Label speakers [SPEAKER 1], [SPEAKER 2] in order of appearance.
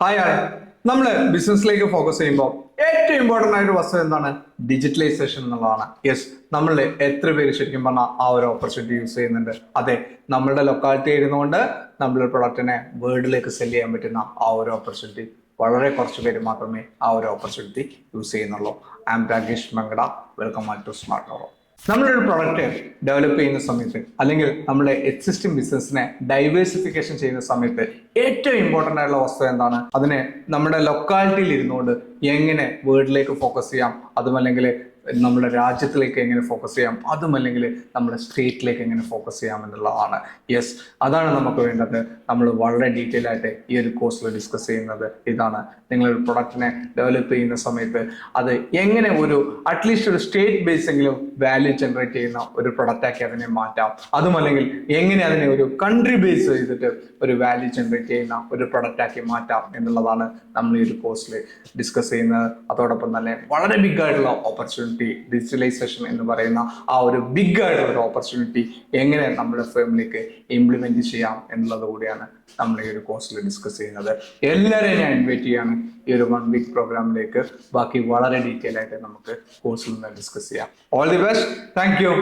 [SPEAKER 1] Hi hi നമ്മൾ ബിസിനസ്സിലേക്ക് focus ചെയ്യുമ്പോൾ ഏറ്റവും ഇമ്പോർട്ടൻ്റ് ആയിട്ട് വസ്തു എന്താണ്? ഡിജിറ്റലൈസേഷൻ എന്നുള്ളതാണ്. യെസ്, നമ്മൾ എത്ര പേര് ശരിക്കും പറഞ്ഞാൽ ആ ഒരു ഓപ്പർച്യൂണിറ്റി യൂസ് ചെയ്യുന്നുണ്ട്? അതെ, നമ്മളുടെ ലൊക്കാലിറ്റി ഇരുന്നുകൊണ്ട് നമ്മുടെ പ്രൊഡക്റ്റിനെ വേൾഡിലേക്ക് സെല് ചെയ്യാൻ പറ്റുന്ന ആ ഒരു ഓപ്പർച്യൂണിറ്റി വളരെ കുറച്ച് പേര് മാത്രമേ ആ ഒരു ഓപ്പർച്യൂണിറ്റി യൂസ് ചെയ്യുന്നുള്ളൂ. I am Rakesh Mankada. Welcome back to smart Noro. നമ്മളൊരു പ്രൊഡക്റ്റ് ഡെവലപ്പ് ചെയ്യുന്ന സമയത്ത് അല്ലെങ്കിൽ നമ്മുടെ എക്സിസ്റ്റിംഗ് ബിസിനസ്സിനെ ഡൈവേഴ്സിഫിക്കേഷൻ ചെയ്യുന്ന സമയത്ത് ഏറ്റവും ഇമ്പോർട്ടൻ്റ് ആയിട്ടുള്ള വസ്തു എന്താണ്? അതിനെ നമ്മുടെ ലൊക്കാലിറ്റിയിൽ ഇരുന്നുകൊണ്ട് എങ്ങനെ വേൾഡിലേക്ക് ഫോക്കസ് ചെയ്യാം, അതുമല്ലെങ്കിൽ നമ്മുടെ രാജ്യത്തിലേക്ക് എങ്ങനെ ഫോക്കസ് ചെയ്യാം, അതുമല്ലെങ്കിൽ നമ്മുടെ സ്റ്റേറ്റിലേക്ക് എങ്ങനെ ഫോക്കസ് ചെയ്യാം എന്നുള്ളതാണ്. യെസ്, അതാണ് നമുക്ക് വേണ്ടത്. നമ്മൾ വളരെ ഡീറ്റെയിൽ ആയിട്ട് ഈ ഒരു കോഴ്സിൽ ഡിസ്കസ് ചെയ്യുന്നത് ഇതാണ്. നിങ്ങളൊരു പ്രൊഡക്റ്റിനെ ഡെവലപ്പ് ചെയ്യുന്ന സമയത്ത് അത് എങ്ങനെ ഒരു അറ്റ്ലീസ്റ്റ് ഒരു സ്റ്റേറ്റ് ബേസ് എങ്കിലും വാല്യൂ ജനറേറ്റ് ചെയ്യുന്ന ഒരു പ്രൊഡക്റ്റാക്കി അതിനെ മാറ്റാം, അതുമല്ലെങ്കിൽ എങ്ങനെ അതിനെ ഒരു കൺട്രി ബേസ് ചെയ്തിട്ട് ഒരു വാല്യൂ ജനറേറ്റ് ചെയ്യുന്ന ഒരു പ്രൊഡക്റ്റാക്കി മാറ്റാം എന്നുള്ളതാണ് നമ്മൾ ഈ ഒരു കോഴ്സിൽ ഡിസ്കസ് ചെയ്യുന്നത്. അതോടൊപ്പം തന്നെ വളരെ ബിഗ് ആയിട്ടുള്ള ഓപ്പർച്യൂണിറ്റി ഡിജിറ്റലൈസേഷൻ എന്ന് പറയുന്ന ആ ഒരു ബിഗ് ആയിട്ടുള്ള ഒരു ഓപ്പർച്യൂണിറ്റി എങ്ങനെ നമ്മുടെ ഫേമിലേക്ക് ഇംപ്ലിമെന്റ് ചെയ്യാം എന്നുള്ളത് കൂടിയാണ് നമ്മൾ ഈ ഒരു കോഴ്സിൽ ഡിസ്കസ് ചെയ്യുന്നത്. എല്ലാവരെയും ഞാൻ ഇൻവൈറ്റ് ചെയ്യാണ് ഈ ഒരു 1 വീക്ക് പ്രോഗ്രാമിലേക്ക്. ബാക്കി വളരെ ഡീറ്റെയിൽ ആയിട്ട് നമുക്ക് കോഴ്സിൽ നിന്ന് ഡിസ്കസ് ചെയ്യാം. All the best. Thank you.